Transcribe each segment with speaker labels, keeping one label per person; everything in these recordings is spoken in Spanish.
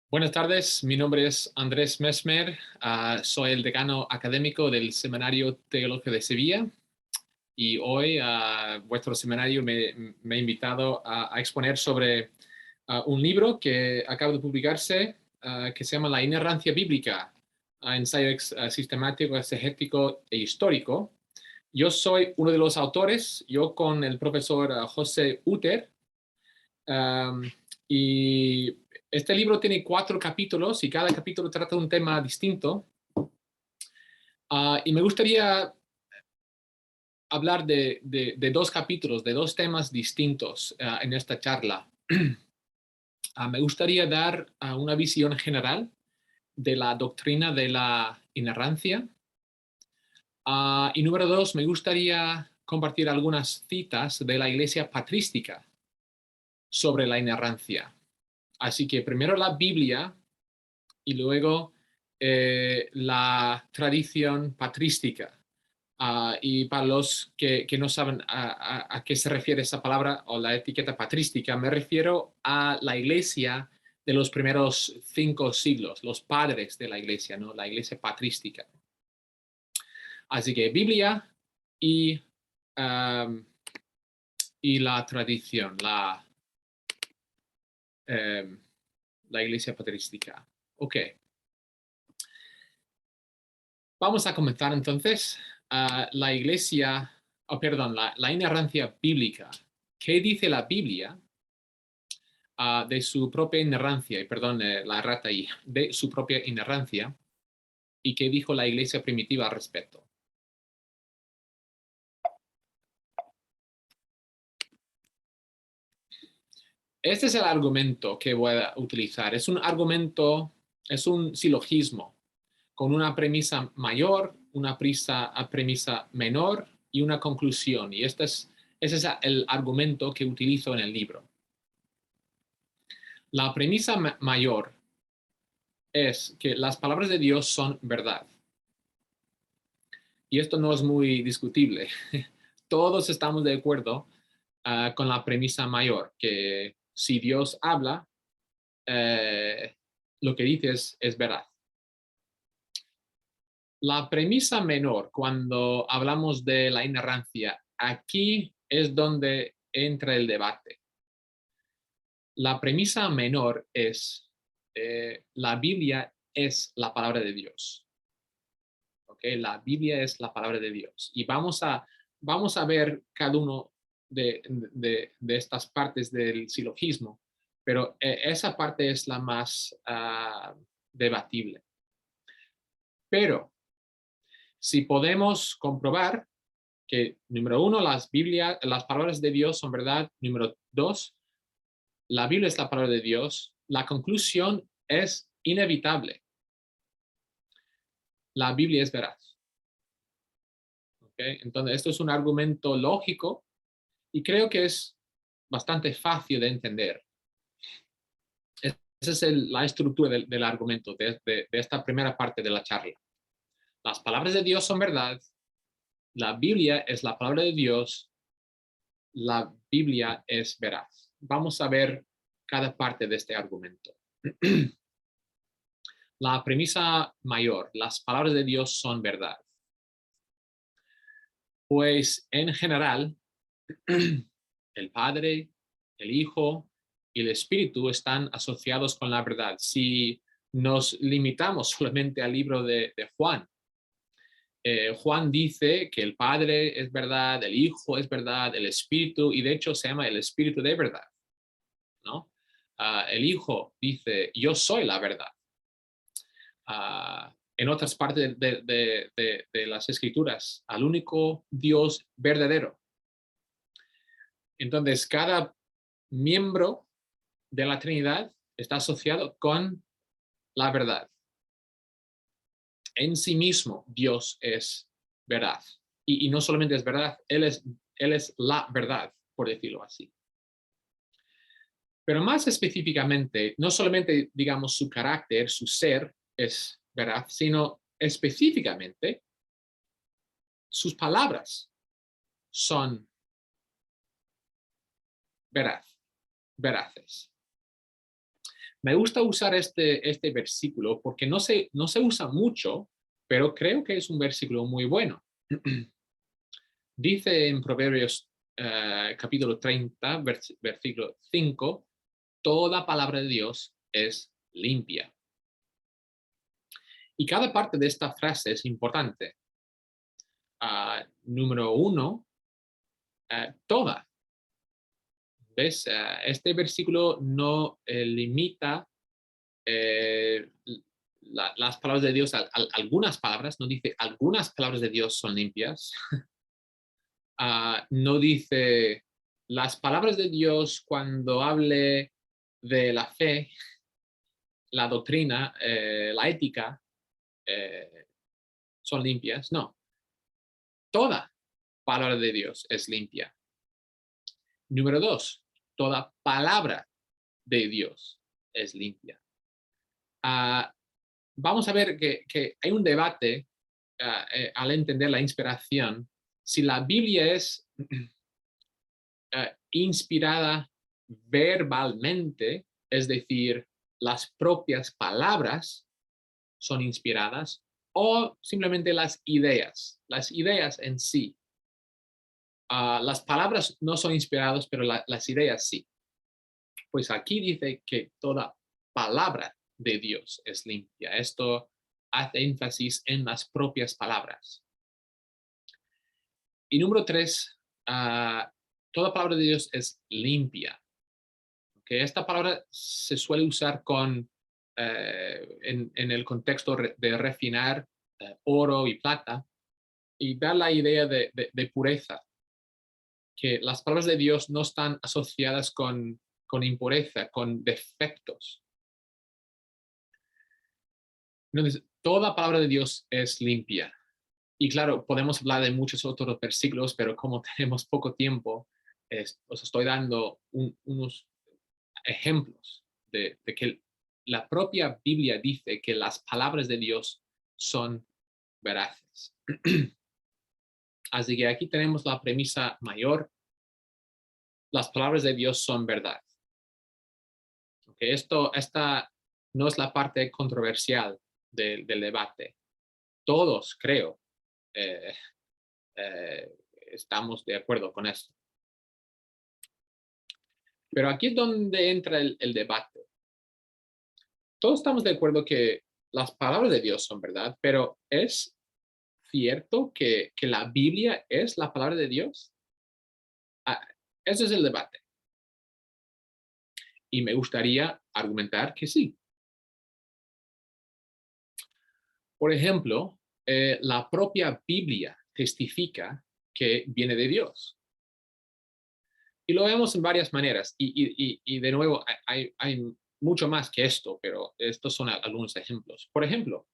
Speaker 1: Buenas tardes, mi nombre es Andrés Mesmer, soy el decano académico del Seminario Teológico de Sevilla y hoy vuestro seminario me ha invitado a exponer sobre un libro que acaba de publicarse que se llama La inerrancia bíblica, ensayo sistemático, exegético e histórico. Yo soy uno de los autores, yo con el profesor José Uter. Um, y este libro tiene 4 capítulos y cada capítulo trata un tema distinto. Y me gustaría hablar de 2 capítulos, de 2 temas distintos en esta charla. Me gustaría dar una visión general de la doctrina de la inerrancia. Y número 2, me gustaría compartir algunas citas de la Iglesia patrística sobre la inerrancia. Así que primero la Biblia y luego la tradición patrística. Y para los que no saben a qué se refiere esa palabra o la etiqueta patrística, me refiero a la iglesia de los primeros 5 siglos, los padres de la iglesia, ¿no? La iglesia patrística. Así que Biblia y, um, y la tradición, um, la iglesia patrística. Ok. Vamos a comenzar entonces. La iglesia, perdón, la inerrancia bíblica. ¿Qué dice la Biblia de su propia inerrancia? Y perdón, la errata ahí, de su propia inerrancia. ¿Y qué dijo la iglesia primitiva al respecto? Este es el argumento que voy a utilizar. Es un argumento, es un silogismo con una premisa mayor, una premisa menor y una conclusión. Y ese es el argumento que utilizo en el libro. La premisa mayor es que las palabras de Dios son verdad. Y esto no es muy discutible. Todos estamos de acuerdo con la premisa mayor, que si Dios habla, lo que dice es verdad. La premisa menor, cuando hablamos de la inerrancia, aquí es donde entra el debate. La premisa menor es, la Biblia es la palabra de Dios. ¿Okay? La Biblia es la palabra de Dios. Y vamos a ver cada uno de estas partes del silogismo, pero esa parte es la más debatible. Pero si podemos comprobar que, número 1, las palabras de Dios son verdad. Número 2, la Biblia es la palabra de Dios. La conclusión es inevitable. La Biblia es veraz. ¿Okay? Entonces, esto es un argumento lógico y creo que es bastante fácil de entender. Esa es la estructura del argumento de esta primera parte de la charla. Las palabras de Dios son verdad. La Biblia es la palabra de Dios. La Biblia es veraz. Vamos a ver cada parte de este argumento. La premisa mayor, las palabras de Dios son verdad. Pues en general, el Padre, el Hijo y el Espíritu están asociados con la verdad. Si nos limitamos solamente al libro de Juan, Juan dice que el Padre es verdad, el Hijo es verdad, el Espíritu, y de hecho se llama el Espíritu de verdad, ¿no? El Hijo dice, yo soy la verdad. En otras partes de las Escrituras, al único Dios verdadero. Entonces, cada miembro de la Trinidad está asociado con la verdad. En sí mismo, Dios es verdad. Y no solamente es verdad, Él es la verdad, por decirlo así. Pero más específicamente, no solamente, digamos, su carácter, su ser es verdad, sino específicamente sus palabras son veraces. Me gusta usar este versículo porque no se usa mucho, pero creo que es un versículo muy bueno. Dice en Proverbios capítulo 30, versículo 5, toda palabra de Dios es limpia. Y cada parte de esta frase es importante. Número 1, toda. ¿Ves? Este versículo no limita las palabras de Dios a algunas palabras, no dice algunas palabras de Dios son limpias. No dice las palabras de Dios cuando hable de la fe, la doctrina, la ética, son limpias. No, toda palabra de Dios es limpia. Número 2, toda palabra de Dios es limpia. Vamos a ver que hay un debate al entender la inspiración, si la Biblia es inspirada verbalmente, es decir, las propias palabras son inspiradas, o simplemente las ideas en sí. Las palabras no son inspiradas, pero las ideas sí. Pues aquí dice que toda palabra de Dios es limpia. Esto hace énfasis en las propias palabras. Y número 3, toda palabra de Dios es limpia. ¿Okay? Esta palabra se suele usar en el contexto de refinar oro y plata y da la idea de pureza, que las palabras de Dios no están asociadas con impureza, con defectos. Entonces, toda palabra de Dios es limpia. Y claro, podemos hablar de muchos otros versículos, pero como tenemos poco tiempo, os estoy dando unos ejemplos de que la propia Biblia dice que las palabras de Dios son veraces. Así que aquí tenemos la premisa mayor. Las palabras de Dios son verdad. Okay, esta no es la parte controversial del debate. Todos, creo, eh, estamos de acuerdo con esto. Pero aquí es donde entra el debate. Todos estamos de acuerdo que las palabras de Dios son verdad, pero ¿es cierto que la Biblia es la palabra de Dios? Ese es el debate. Y me gustaría argumentar que sí. Por ejemplo, la propia Biblia testifica que viene de Dios. Y lo vemos en varias maneras. Y de nuevo, hay mucho más que esto, pero estos son algunos ejemplos. Por ejemplo,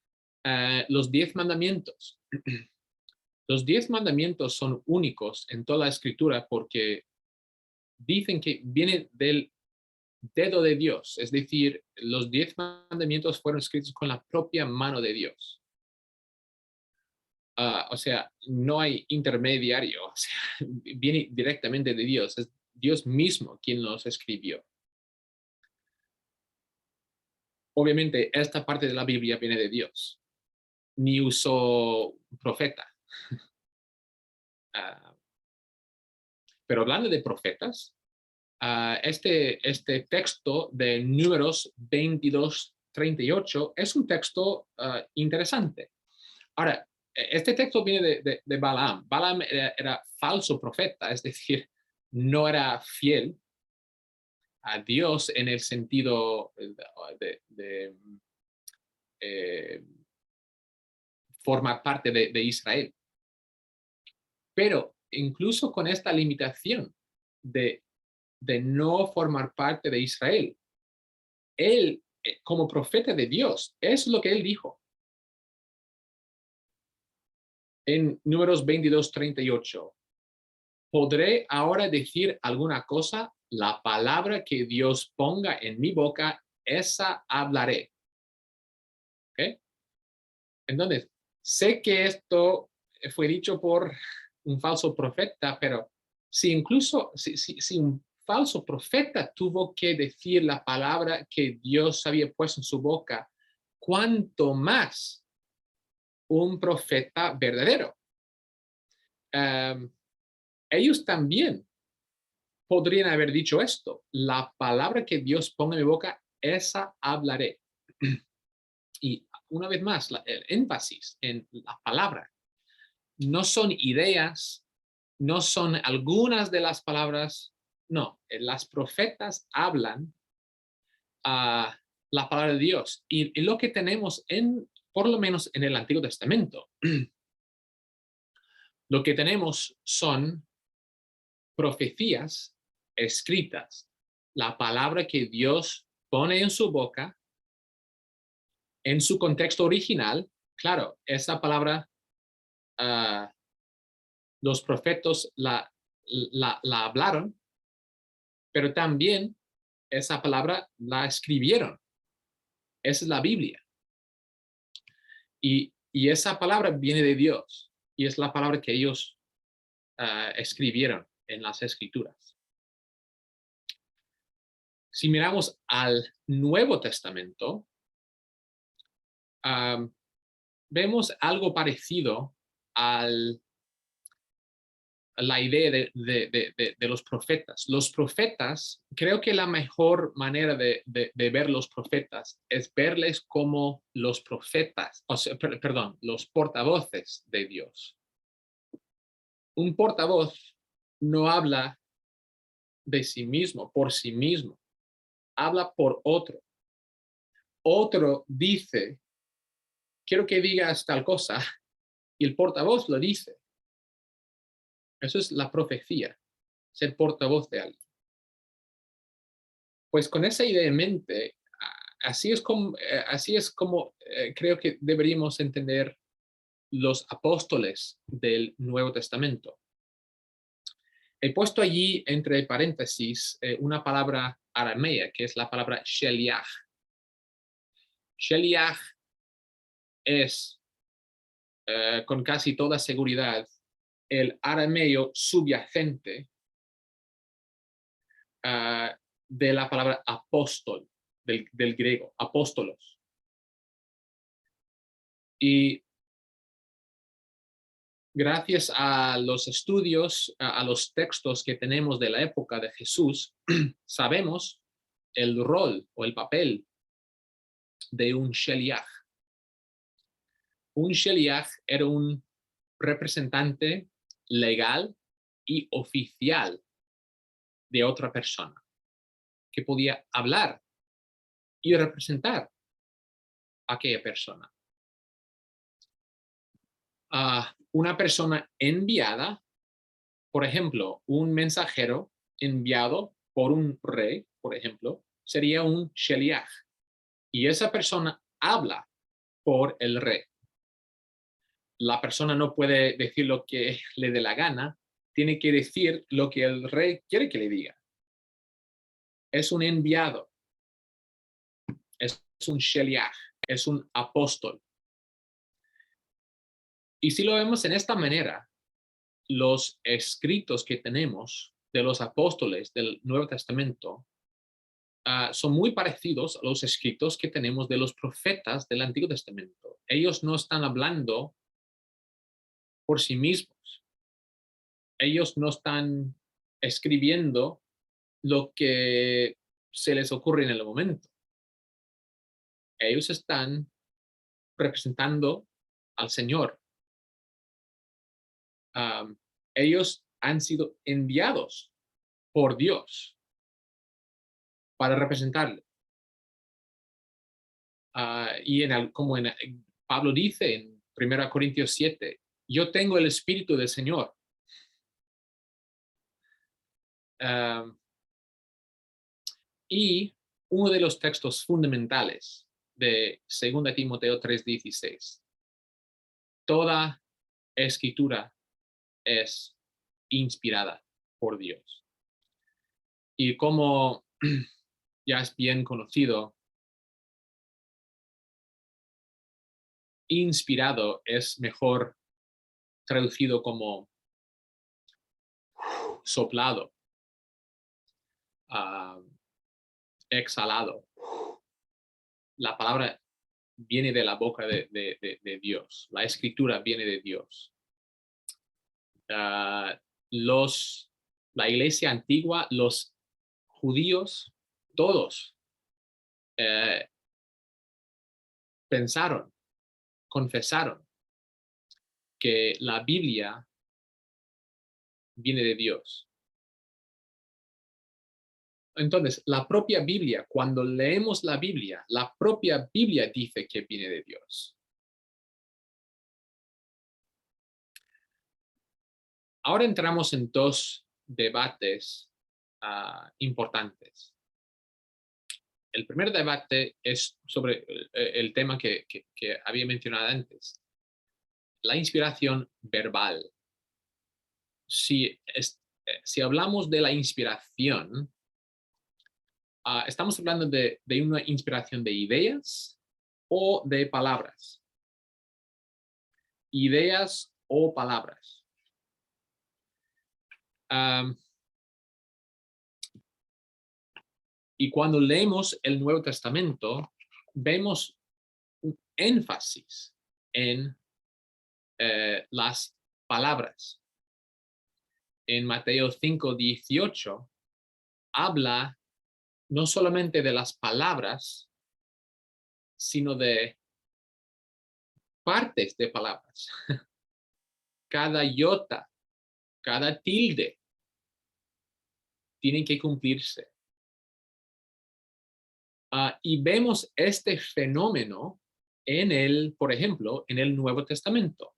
Speaker 1: los 10 mandamientos. Los 10 mandamientos son únicos en toda la escritura porque dicen que vienen del dedo de Dios. Es decir, los 10 mandamientos fueron escritos con la propia mano de Dios. O sea, no hay intermediario. O sea, viene directamente de Dios. Es Dios mismo quien los escribió. Obviamente, esta parte de la Biblia viene de Dios. Ni usó profeta. Pero hablando de profetas, este texto de Números 22:38 es un texto interesante. Ahora, este texto viene de Balaam. Balaam era falso profeta, es decir, no era fiel a Dios en el sentido de eh, formar parte de Israel. Pero incluso con esta limitación de no formar parte de Israel, él, como profeta de Dios, es lo que él dijo. En Números 22:38, ¿podré ahora decir alguna cosa? La palabra que Dios ponga en mi boca, esa hablaré. ¿Okay? Entonces, sé que esto fue dicho por un falso profeta, pero si incluso si un falso profeta tuvo que decir la palabra que Dios había puesto en su boca, cuanto más un profeta verdadero. Ellos también podrían haber dicho esto: la palabra que Dios ponga en mi boca, esa hablaré. Y una vez más, el énfasis en la palabra. No son ideas, no son algunas de las palabras, no, las profetas hablan la palabra de Dios. Y lo que tenemos por lo menos en el Antiguo Testamento, lo que tenemos son profecías escritas, la palabra que Dios pone en su boca, en su contexto original. Claro, esa palabra, los profetas la hablaron, pero también esa palabra la escribieron. Esa es la Biblia. Y esa palabra viene de Dios, y es la palabra que ellos escribieron en las escrituras. Si miramos al Nuevo Testamento, vemos algo parecido a la idea de los profetas. Los profetas, creo que la mejor manera de ver los profetas es verles como los profetas, perdón, los portavoces de Dios. Un portavoz no habla de sí mismo, por sí mismo, habla por otro. Otro dice, quiero que digas tal cosa, y el portavoz lo dice. Eso es la profecía, ser portavoz de alguien. Pues con esa idea en mente, así es como creo que deberíamos entender los apóstoles del Nuevo Testamento. He puesto allí entre paréntesis una palabra aramea, que es la palabra sheliach. Sheliach es, con casi toda seguridad, el arameo subyacente de la palabra apóstol, del griego, apóstolos. Y gracias a los estudios, a los textos que tenemos de la época de Jesús, sabemos el rol o el papel de un sheliach. Un sheliach era un representante legal y oficial de otra persona que podía hablar y representar a aquella persona. Una persona enviada, por ejemplo, un mensajero enviado por un rey, por ejemplo, sería un sheliach. Y esa persona habla por el rey. La persona no puede decir lo que le dé la gana, tiene que decir lo que el rey quiere que le diga. Es un enviado, es un sheliach, es un apóstol. Y si lo vemos en esta manera, los escritos que tenemos de los apóstoles del Nuevo Testamento son muy parecidos a los escritos que tenemos de los profetas del Antiguo Testamento. Ellos no están hablando por sí mismos. Ellos no están escribiendo lo que se les ocurre en el momento. Ellos están representando al Señor. Ellos han sido enviados por Dios para representarle. Y como Pablo dice en 1 Corintios 7, yo tengo el Espíritu del Señor. Y uno de los textos fundamentales de 2 Timoteo 3:16. Toda escritura es inspirada por Dios. Y como ya es bien conocido, inspirado es mejor traducido como soplado. ah, exhalado. La palabra viene de la boca de Dios. La escritura viene de Dios. Ah, la iglesia antigua, los judíos, todos pensaron, confesaron que la Biblia viene de Dios. Entonces, la propia Biblia, cuando leemos la propia Biblia dice que viene de Dios. Ahora entramos en dos debates importantes. El primer debate es sobre el tema que había mencionado antes, la inspiración verbal. Si hablamos de la inspiración, estamos hablando de una inspiración de ideas o de palabras. Ideas o palabras. Y cuando leemos el Nuevo Testamento, vemos un énfasis en las palabras. En Mateo 5:18 habla no solamente de las palabras, sino de partes de palabras. Cada iota, cada tilde tienen que cumplirse. Y vemos este fenómeno por ejemplo, en el Nuevo Testamento.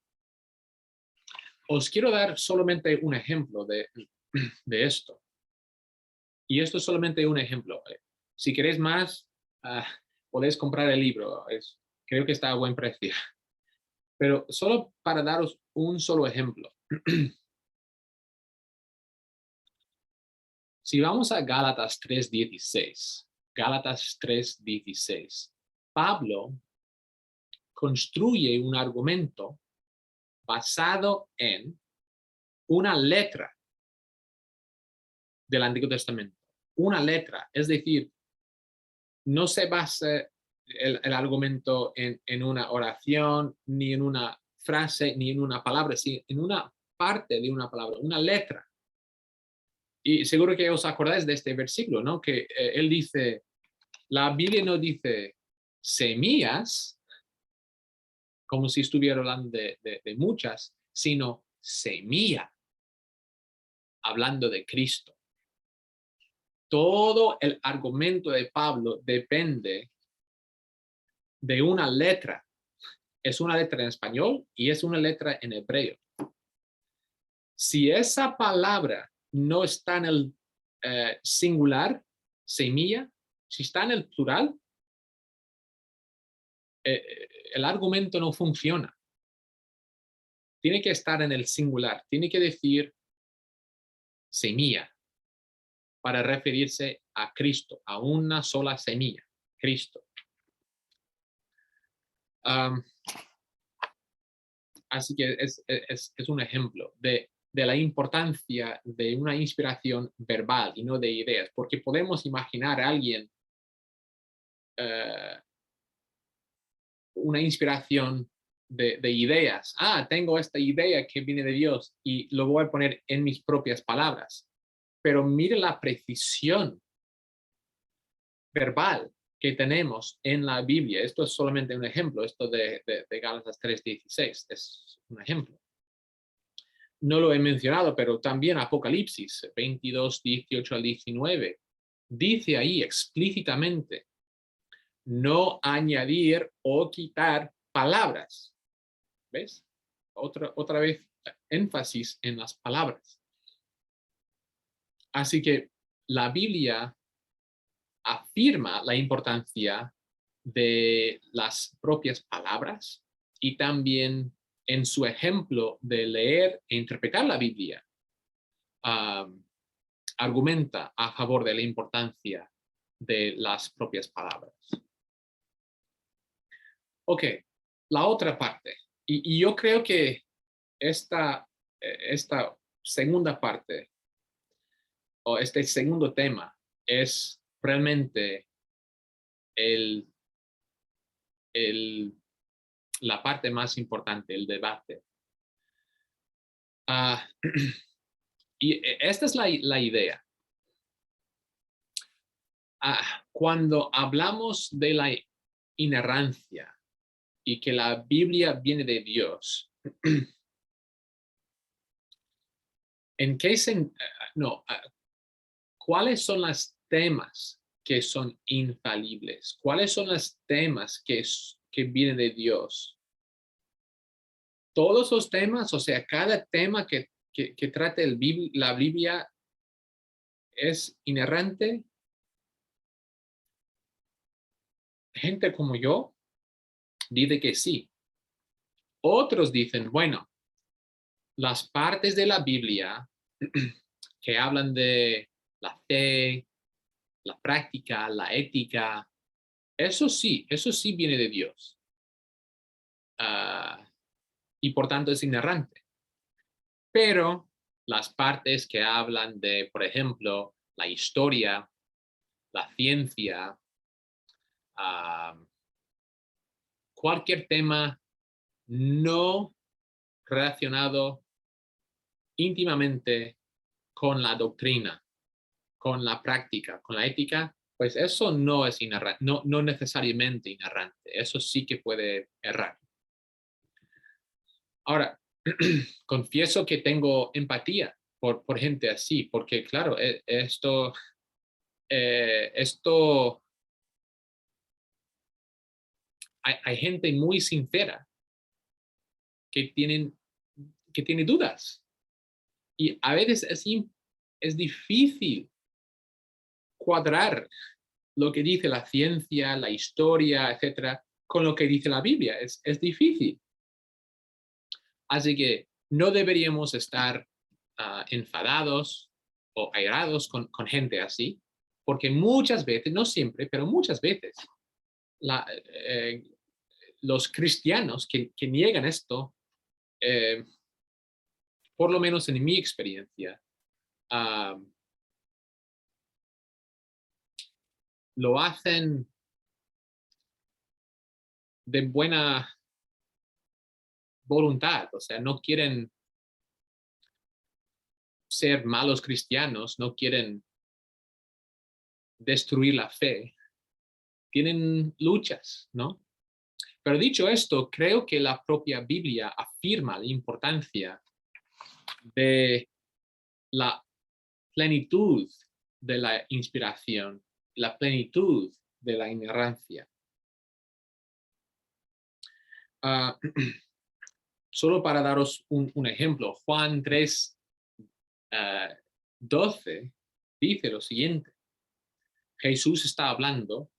Speaker 1: Os quiero dar solamente un ejemplo de esto. Y esto es solamente un ejemplo. Si queréis más, podéis comprar el libro. Creo que está a buen precio. Pero solo para daros un solo ejemplo. Si vamos a Gálatas 3:16, Gálatas 3:16, Pablo construye un argumento basado en una letra del Antiguo Testamento. Una letra, es decir, no se basa el argumento en una oración, ni en una frase, ni en una palabra, sino en una parte de una palabra, una letra. Y seguro que os acordáis de este versículo, ¿no? Que él dice, la Biblia no dice semillas, como si estuviera hablando de muchas, sino semilla, hablando de Cristo. Todo el argumento de Pablo depende de una letra. Es una letra en español y es una letra en hebreo. Si esa palabra no está en el singular, semilla, si está en el plural, el argumento no funciona. Tiene que estar en el singular, tiene que decir semilla para referirse a Cristo, a una sola semilla, Cristo. Así que es un ejemplo de la importancia de una inspiración verbal y no de ideas, porque podemos imaginar a alguien una inspiración de ideas. Tengo esta idea que viene de Dios y lo voy a poner en mis propias palabras. Pero mire la precisión verbal que tenemos en la Biblia. Esto es solamente un ejemplo. Esto de Gálatas 3:16 es un ejemplo. No lo he mencionado, pero también Apocalipsis 22:18-19 dice ahí explícitamente no añadir o quitar palabras. ¿Ves? Otra vez énfasis en las palabras. Así que la Biblia afirma la importancia de las propias palabras y también en su ejemplo de leer e interpretar la Biblia, argumenta a favor de la importancia de las propias palabras. Ok, la otra parte. Y yo creo que esta segunda parte, o este segundo tema, es realmente la parte más importante, el debate. Y esta es la idea. Cuando hablamos de la inerrancia y que la Biblia viene de Dios, ¿en qué ¿cuáles son los temas que son infalibles? ¿Cuáles son los temas que vienen de Dios? Todos los temas, o sea, cada tema que trata la Biblia es inerrante. Gente como yo dice que sí. Otros dicen, bueno, las partes de la Biblia que hablan de la fe, la práctica, la ética, eso sí viene de Dios. Y por tanto es inerrante. Pero las partes que hablan de, por ejemplo, la historia, la ciencia, cualquier tema no relacionado íntimamente con la doctrina, con la práctica, con la ética, pues eso no es inerrante, no necesariamente inerrante. Eso sí que puede errar. Ahora, confieso que tengo empatía por gente así, porque claro, esto hay gente muy sincera que tiene dudas. Y a veces es difícil cuadrar lo que dice la ciencia, la historia, etcétera, con lo que dice la Biblia. Es difícil. Así que no deberíamos estar enfadados o airados con gente así, porque muchas veces, no siempre, pero muchas veces, los cristianos que niegan esto, por lo menos en mi experiencia, lo hacen de buena voluntad, o sea, no quieren ser malos cristianos, no quieren destruir la fe, tienen luchas, ¿no? Pero dicho esto, creo que la propia Biblia afirma la importancia de la plenitud de la inspiración, la plenitud de la inerrancia. Solo para daros un ejemplo, Juan 3, 12 dice lo siguiente. Jesús está hablando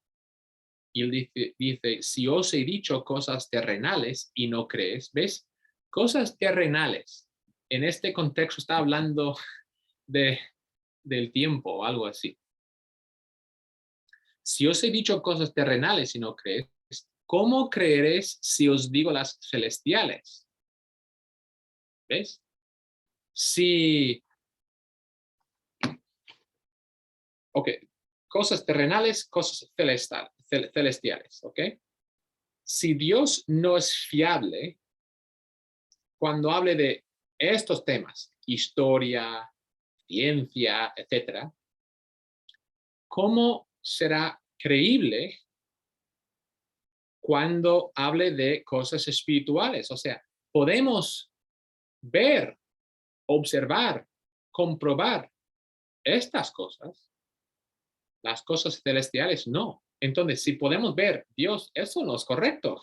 Speaker 1: y él dice, si os he dicho cosas terrenales y no crees, ¿ves? Cosas terrenales. En este contexto está hablando del tiempo o algo así. Si os he dicho cosas terrenales y no crees, ¿cómo creeréis si os digo las celestiales? ¿Ves? Si, ok, cosas terrenales, cosas celestiales, ¿ok? Si Dios no es fiable, cuando hable de estos temas, historia, ciencia, etcétera, ¿cómo será creíble cuando hable de cosas espirituales? O sea, podemos ver, observar, comprobar estas cosas, las cosas celestiales no. Entonces, si podemos ver, Dios, eso no es correcto.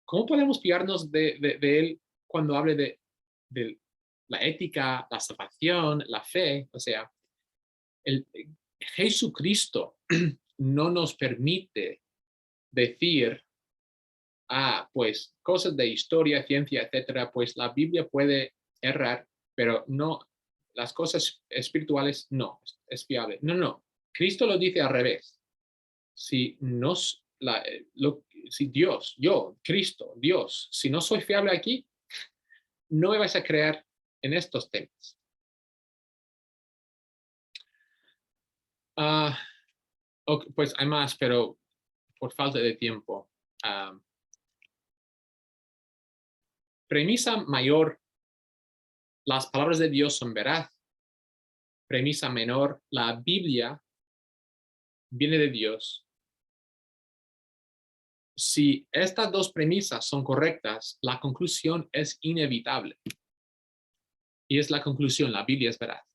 Speaker 1: ¿Cómo podemos fiarnos de Él cuando hable de la ética, la salvación, la fe? O sea, Jesucristo no nos permite decir, pues cosas de historia, ciencia, etcétera, pues la Biblia puede errar, pero no, las cosas espirituales no, es fiable. No, Cristo lo dice al revés. Si si Dios, yo, Cristo, Dios, si no soy fiable aquí, no me vas a creer en estos temas. Ah, ok, pues hay más, pero por falta de tiempo. Ah, premisa mayor, las palabras de Dios son veraz. Premisa menor, la Biblia viene de Dios. Si estas dos premisas son correctas, la conclusión es inevitable. Y es la conclusión, la Biblia es veraz.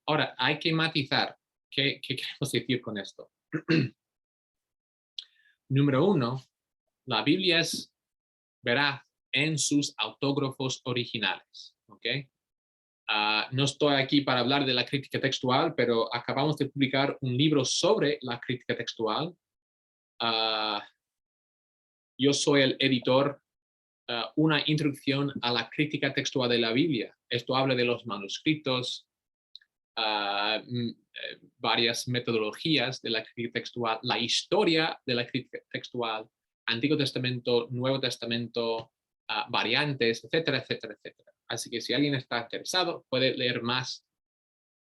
Speaker 1: Ahora, hay que matizar. ¿Qué queremos decir con esto? Número uno, la Biblia es veraz en sus autógrafos originales. ¿Ok? No estoy aquí para hablar de la crítica textual, pero acabamos de publicar un libro sobre la crítica textual. Yo soy el editor, una introducción a la crítica textual de la Biblia. Esto habla de los manuscritos, varias metodologías de la crítica textual, la historia de la crítica textual, Antiguo Testamento, Nuevo Testamento, variantes, etcétera, etcétera, etcétera. Así que si alguien está interesado, puede leer más.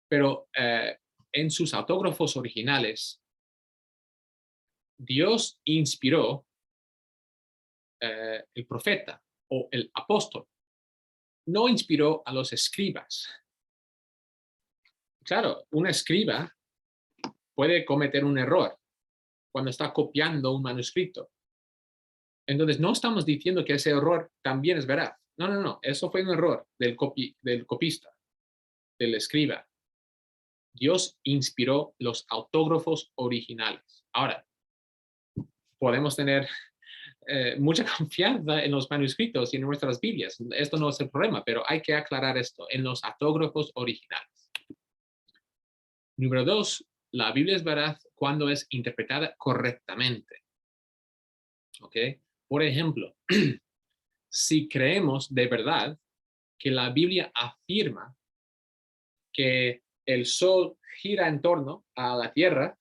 Speaker 1: Pero en sus autógrafos originales, Dios inspiró el profeta o el apóstol. No inspiró a los escribas. Claro, un escriba puede cometer un error cuando está copiando un manuscrito. Entonces, no estamos diciendo que ese error también es veraz. No, no, no. Eso fue un error del copista, del escriba. Dios inspiró los autógrafos originales. Ahora, podemos tener mucha confianza en los manuscritos y en nuestras Biblias. Esto no es el problema, pero hay que aclarar esto en los autógrafos originales. Número dos, la Biblia es veraz cuando es interpretada correctamente. ¿Ok? Por ejemplo, si creemos de verdad que la Biblia afirma que el Sol gira en torno a la Tierra,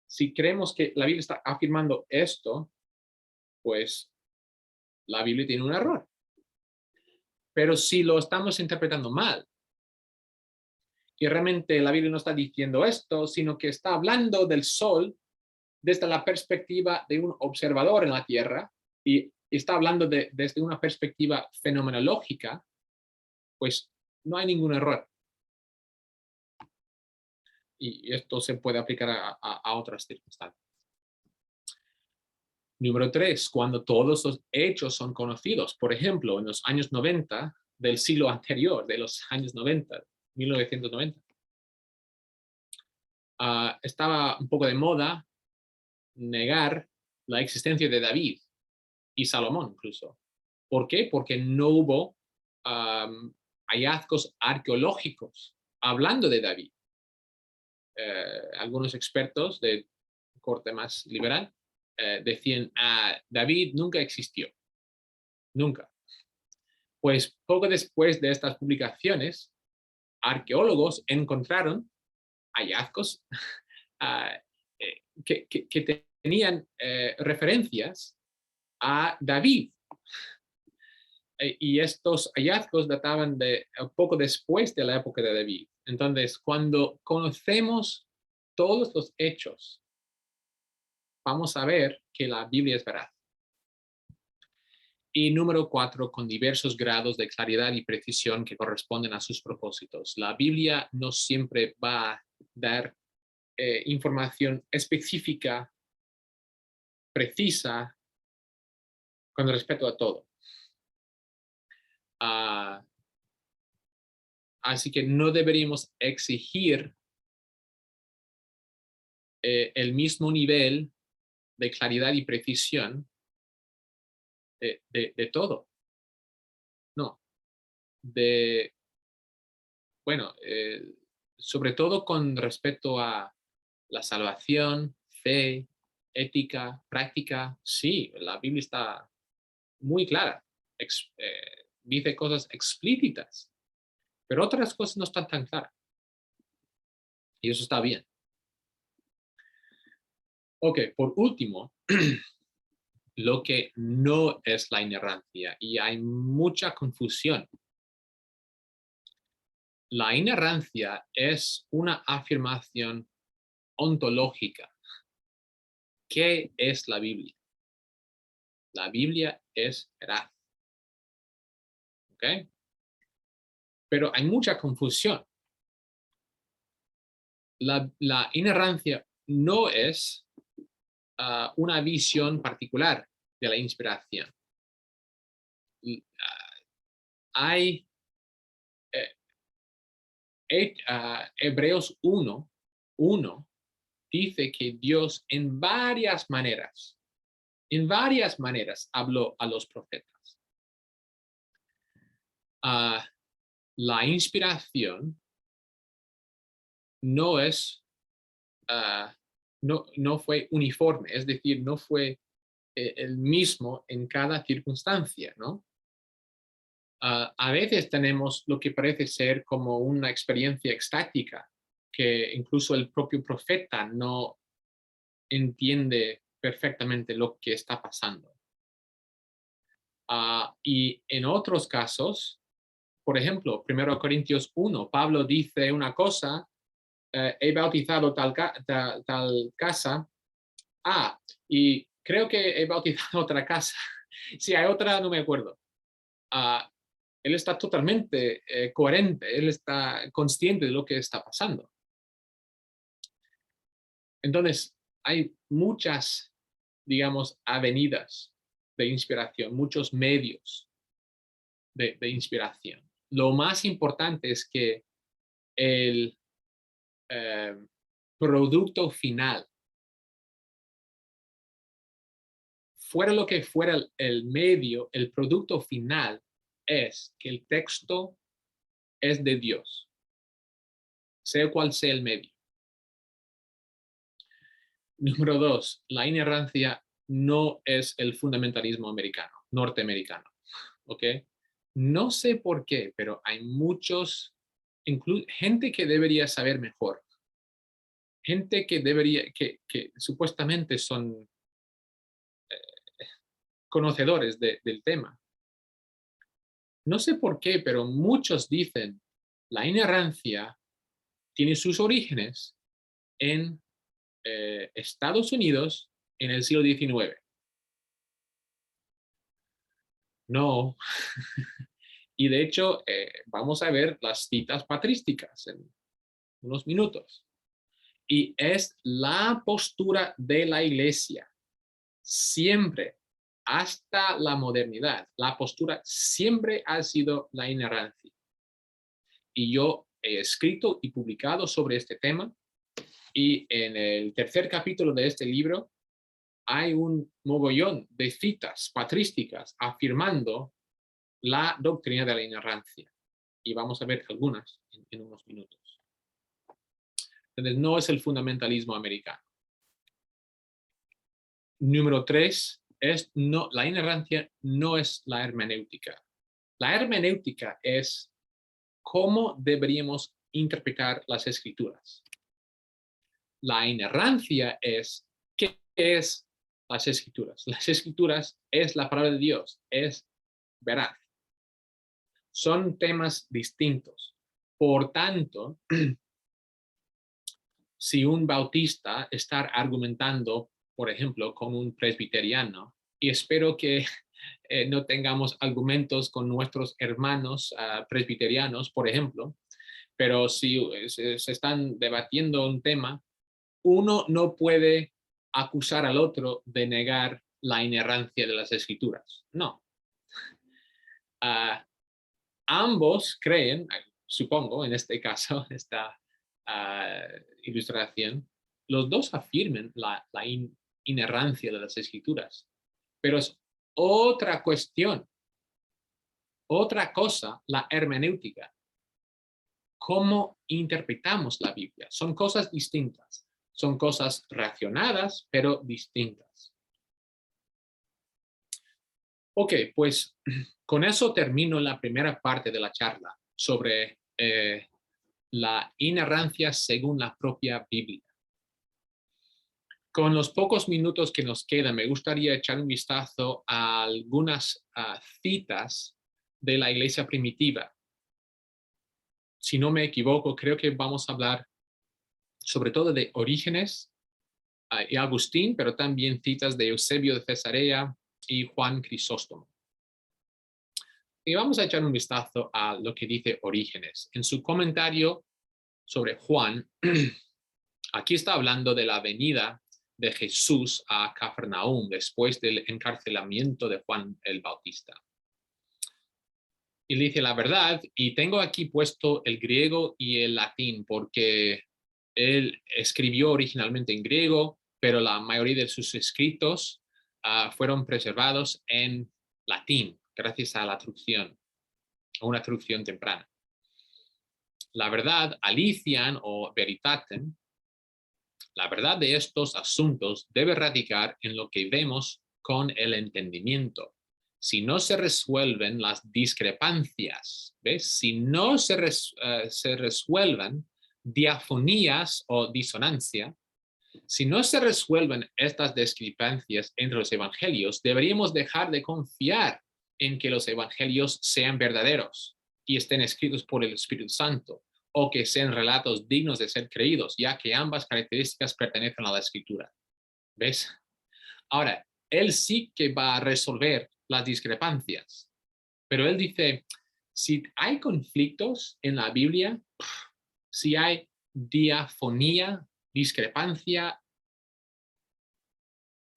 Speaker 1: si creemos que la Biblia está afirmando esto, pues la Biblia tiene un error. Pero si lo estamos interpretando mal, y realmente la Biblia no está diciendo esto, sino que está hablando del Sol desde la perspectiva de un observador en la Tierra, y está hablando desde una perspectiva fenomenológica, pues no hay ningún error. Y esto se puede aplicar a otras circunstancias. Número tres, cuando todos los hechos son conocidos. Por ejemplo, en los años 90 del siglo anterior, de los años 90, 1990, estaba un poco de moda negar la existencia de David y Salomón incluso. ¿Por qué? Porque no hubo hallazgos arqueológicos hablando de David. Algunos expertos de corte más liberal decían, David nunca existió, nunca. Pues poco después de estas publicaciones, arqueólogos encontraron hallazgos que tenían referencias a David. Y estos hallazgos databan de poco después de la época de David. Entonces, cuando conocemos todos los hechos, vamos a ver que la Biblia es veraz. Y número cuatro, con diversos grados de claridad y precisión que corresponden a sus propósitos. La Biblia no siempre va a dar información específica, precisa, con respecto a todo. Así que no deberíamos exigir el mismo nivel de claridad y precisión de todo. No, bueno, sobre todo con respecto a la salvación, fe, ética, práctica, sí, la Biblia está muy clara, dice cosas explícitas, pero otras cosas no están tan claras. Y eso está bien. Ok, por último, lo que no es la inerrancia, y hay mucha confusión La inerrancia es una afirmación ontológica. ¿Qué es la Biblia? La Biblia es veraz. ¿Ok? Pero hay mucha confusión. La inerrancia no es una visión particular de la inspiración. Hay Hebreos 1 dice que Dios en varias maneras habló a los profetas. La inspiración no es, no fue uniforme, es decir, no fue el mismo en cada circunstancia, ¿no? A veces tenemos lo que parece ser como una experiencia extática, que incluso el propio profeta no entiende perfectamente lo que está pasando. Y en otros casos, por ejemplo, 1 Corintios 1, Pablo dice una cosa, he bautizado tal casa, y creo que he bautizado otra casa. Si hay otra, no me acuerdo. Él está totalmente coherente, él está consciente de lo que está pasando. Entonces, hay muchas, digamos, avenidas de inspiración, muchos medios de inspiración. Lo más importante es que el producto final, fuera lo que fuera el medio, el producto final es que el texto es de Dios, sea cual sea el medio. Número 2, la inerrancia no es el fundamentalismo americano, norteamericano. ¿Ok? No sé por qué, pero hay muchos, gente que debería saber mejor, gente que debería, que supuestamente son conocedores del tema. No sé por qué, pero muchos dicen la inerrancia tiene sus orígenes en Estados Unidos en el siglo XIX. No. Y de hecho, vamos a ver las citas patrísticas en unos minutos. Y es la postura de la Iglesia. Siempre, hasta la modernidad, la postura siempre ha sido la inerrancia. Y yo he escrito y publicado sobre este tema. Y en el tercer capítulo de este libro hay un mogollón de citas patrísticas afirmando la doctrina de la inerrancia. Y vamos a ver algunas en unos minutos. Entonces, no es el fundamentalismo americano. Número 3, la inerrancia no es la hermenéutica. La hermenéutica es cómo deberíamos interpretar las escrituras. La inerrancia es qué es las escrituras. Las escrituras es la palabra de Dios, es veraz. Son temas distintos. Por tanto, si un bautista está argumentando, por ejemplo, con un presbiteriano, y espero que no tengamos argumentos con nuestros hermanos presbiterianos, por ejemplo, pero si se están debatiendo un tema, uno no puede acusar al otro de negar la inerrancia de las escrituras. No. Ambos creen, supongo, en este caso, esta ilustración, los dos afirman la inerrancia de las escrituras, pero es otra cuestión, otra cosa, la hermenéutica. ¿Cómo interpretamos la Biblia? Son cosas distintas, son cosas relacionadas, pero distintas. Ok, pues con eso termino la primera parte de la charla sobre la inerrancia según la propia Biblia. Con los pocos minutos que nos quedan, me gustaría echar un vistazo a algunas citas de la iglesia primitiva. si no me equivoco, creo que vamos a hablar sobre todo de Orígenes y Agustín, pero también citas de Eusebio de Cesarea y Juan Crisóstomo. Y vamos a echar un vistazo a lo que dice Orígenes. En su comentario sobre Juan, aquí está hablando de la venida de Jesús a Cafarnaúm después del encarcelamiento de Juan el Bautista. Y dice la verdad, y tengo aquí puesto el griego y el latín porque él escribió originalmente en griego, pero la mayoría de sus escritos fueron preservados en latín, gracias a la traducción, a una traducción temprana. La verdad, alician o veritatem, la verdad de estos asuntos debe radicar en lo que vemos con el entendimiento. Si no se resuelven las discrepancias, ¿ves? Si no se resuelven diafonías o disonancia, si no se resuelven estas discrepancias entre los evangelios, deberíamos dejar de confiar en que los evangelios sean verdaderos y estén escritos por el Espíritu Santo, o que sean relatos dignos de ser creídos, ya que ambas características pertenecen a la Escritura. ¿Ves? Ahora, él sí que va a resolver las discrepancias, pero él dice, si hay conflictos en la Biblia, si hay diafonía, discrepancia,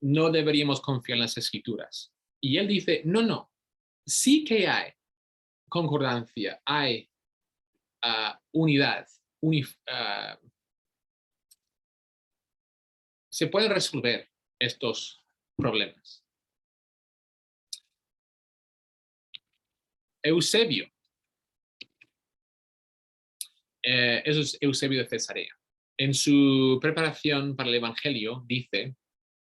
Speaker 1: no deberíamos confiar en las Escrituras. Y él dice, no, sí que hay concordancia, hay unidad, se pueden resolver estos problemas. Eusebio, eso es Eusebio de Cesarea. En su preparación para el Evangelio dice,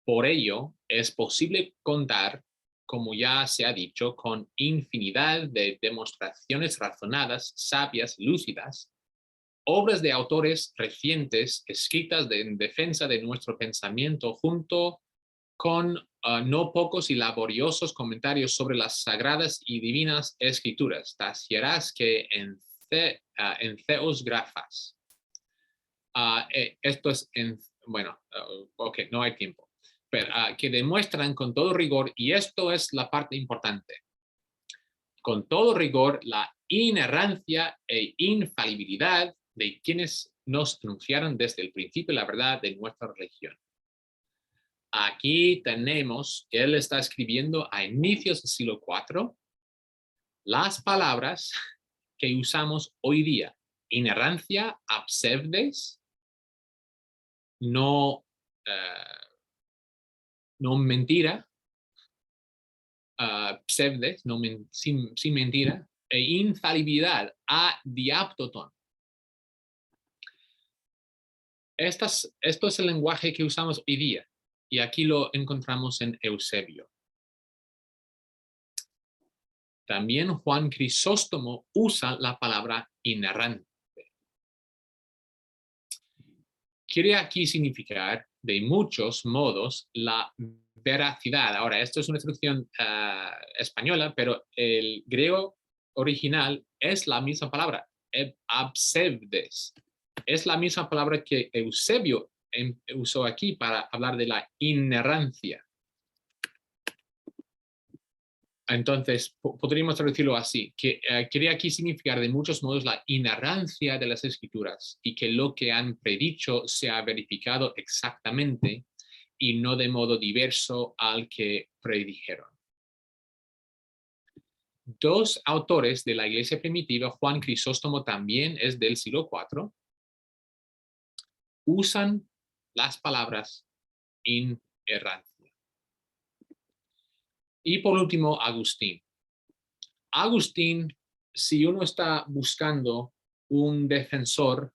Speaker 1: por ello es posible contar, como ya se ha dicho, con infinidad de demostraciones razonadas, sabias, lúcidas, obras de autores recientes escritas en defensa de nuestro pensamiento junto con no pocos y laboriosos comentarios sobre las sagradas y divinas escrituras. Tasierás que en Theos Grafas. Esto es bueno, ok, no hay tiempo, pero que demuestran con todo rigor, y esto es la parte importante, con todo rigor la inerrancia e infalibilidad de quienes nos anunciaron desde el principio la verdad de nuestra religión. Aquí tenemos que él está escribiendo a inicios del siglo IV las palabras que usamos hoy día. Inerrancia, absebdes, no mentira, pseudes, sin mentira, e infalibilidad, a diaptoton. Esto es el lenguaje que usamos hoy día, y aquí lo encontramos en Eusebio. También Juan Crisóstomo usa la palabra inerrante. Quiere aquí significar de muchos modos la veracidad. Ahora, esto es una traducción española, pero el griego original es la misma palabra, absebdes. Es la misma palabra que Eusebio usó aquí para hablar de la inerrancia. Entonces, podríamos traducirlo así, que quiere aquí significar de muchos modos la inerrancia de las escrituras y que lo que han predicho se ha verificado exactamente y no de modo diverso al que predijeron. Dos autores de la iglesia primitiva, Juan Crisóstomo también es del siglo IV, usan las palabras inerrancia. Y por último, Agustín. Agustín, si uno está buscando un defensor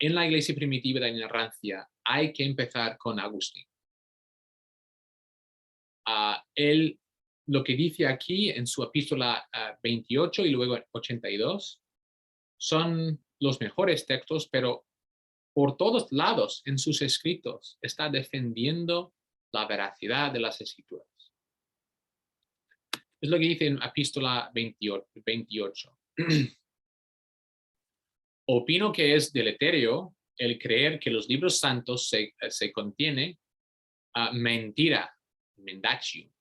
Speaker 1: en la iglesia primitiva de la inerrancia, hay que empezar con Agustín. Él lo que dice aquí en su epístola 28 y luego 82 son los mejores textos, pero por todos lados en sus escritos está defendiendo la veracidad de las escrituras. Es lo que dice en epístola 28. Opino que es deleterio el creer que los libros santos se contiene mentira, mendacio,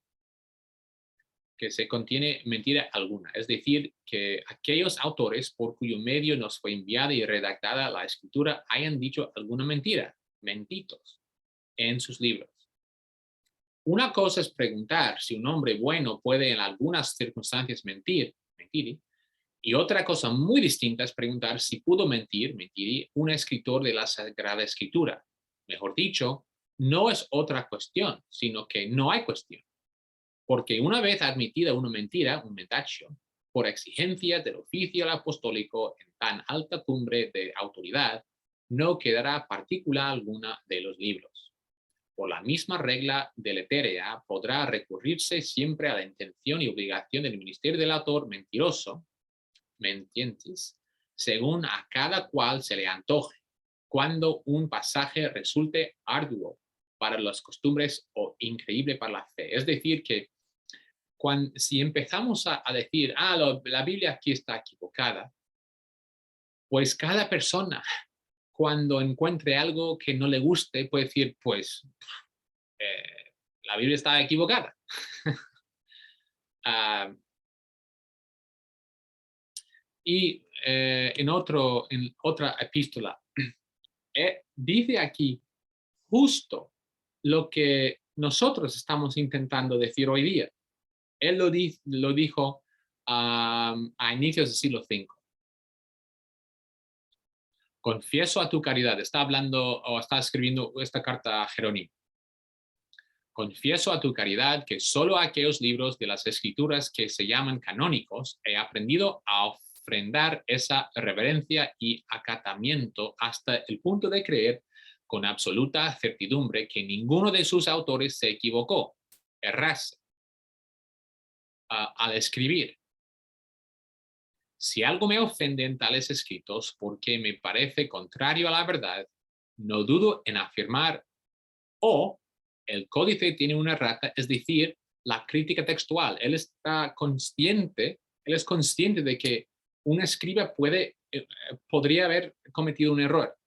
Speaker 1: que se contiene mentira alguna. Es decir, que aquellos autores por cuyo medio nos fue enviada y redactada la escritura hayan dicho alguna mentira, mentitos, en sus libros. Una cosa es preguntar si un hombre bueno puede en algunas circunstancias mentir, y otra cosa muy distinta es preguntar si pudo mentir, un escritor de la Sagrada Escritura. Mejor dicho, no es otra cuestión, sino que no hay cuestión. Porque una vez admitida una mentira, un mendacio, por exigencia del oficio apostólico en tan alta cumbre de autoridad, no quedará partícula alguna de los libros. Por la misma regla deletérea, podrá recurrirse siempre a la intención y obligación del ministerio del autor mentiroso, mentientis, según a cada cual se le antoje, cuando un pasaje resulte arduo para las costumbres o increíble para la fe. Es decir, que si empezamos a decir, la Biblia aquí está equivocada, pues cada persona, cuando encuentre algo que no le guste, puede decir, pues, la Biblia está equivocada. uh, y en otra epístola, dice aquí justo lo que nosotros estamos intentando decir hoy día. Él lo dijo a inicios del siglo V. Confieso a tu caridad. Está hablando o está escribiendo esta carta a Jerónimo. Confieso a tu caridad que solo aquellos libros de las escrituras que se llaman canónicos he aprendido a ofrendar esa reverencia y acatamiento hasta el punto de creer con absoluta certidumbre que ninguno de sus autores se equivocó, errase al escribir. Si algo me ofende en tales escritos porque me parece contrario a la verdad, no dudo en afirmar o el códice tiene una errata, es decir, la crítica textual. Él es consciente de que un escriba podría haber cometido un error.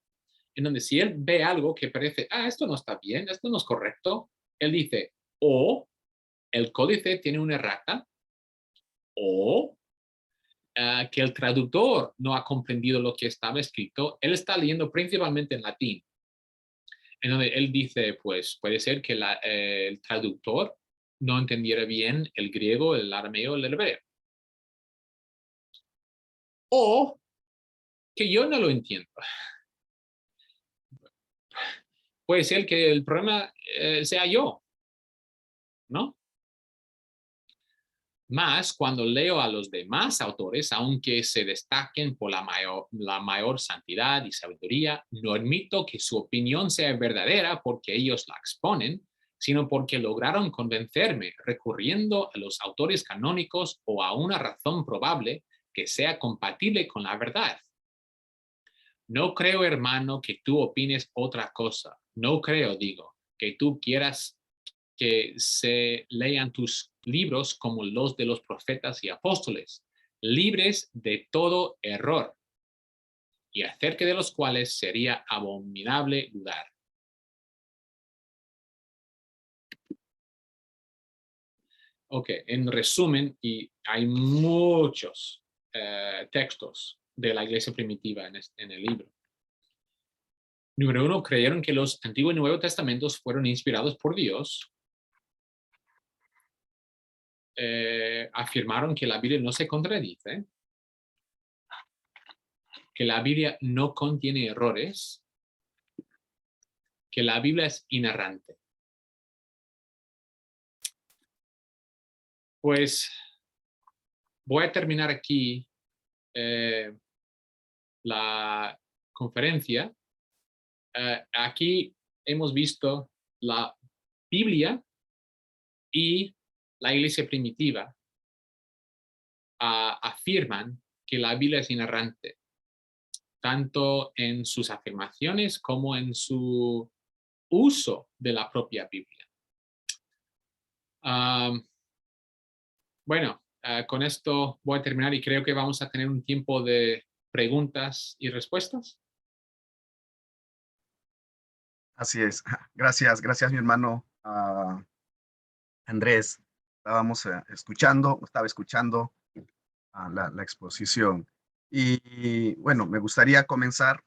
Speaker 1: En donde si él ve algo que parece, esto no está bien, esto no es correcto, él dice, o el códice tiene una errata, o que el traductor no ha comprendido lo que estaba escrito. Él está leyendo principalmente en latín. En donde él dice, pues puede ser que el traductor no entendiera bien el griego, el arameo, el hebreo. O que yo no lo entiendo. Puede ser que el problema sea yo, ¿no? Más cuando leo a los demás autores, aunque se destaquen por la mayor santidad y sabiduría, no admito que su opinión sea verdadera porque ellos la exponen, sino porque lograron convencerme recurriendo a los autores canónicos o a una razón probable que sea compatible con la verdad. No creo, hermano, que tú opines otra cosa. No creo, digo, que tú quieras que se lean tus libros como los de los profetas y apóstoles, libres de todo error, y acerca de los cuales sería abominable dudar. Ok, en resumen, y hay muchos textos de la iglesia primitiva en el libro. Número 1, creyeron que los Antiguo y Nuevo Testamentos fueron inspirados por Dios. Afirmaron que la Biblia no se contradice, que la Biblia no contiene errores, que la Biblia es inerrante. Pues voy a terminar aquí la conferencia. Aquí hemos visto la Biblia y la iglesia primitiva afirman que la Biblia es inerrante, tanto en sus afirmaciones como en su uso de la propia Biblia. Bueno, con esto voy a terminar y creo que vamos a tener un tiempo de preguntas y respuestas.
Speaker 2: Así es. Gracias mi hermano Andrés. Estaba escuchando la exposición. Y bueno, me gustaría comenzar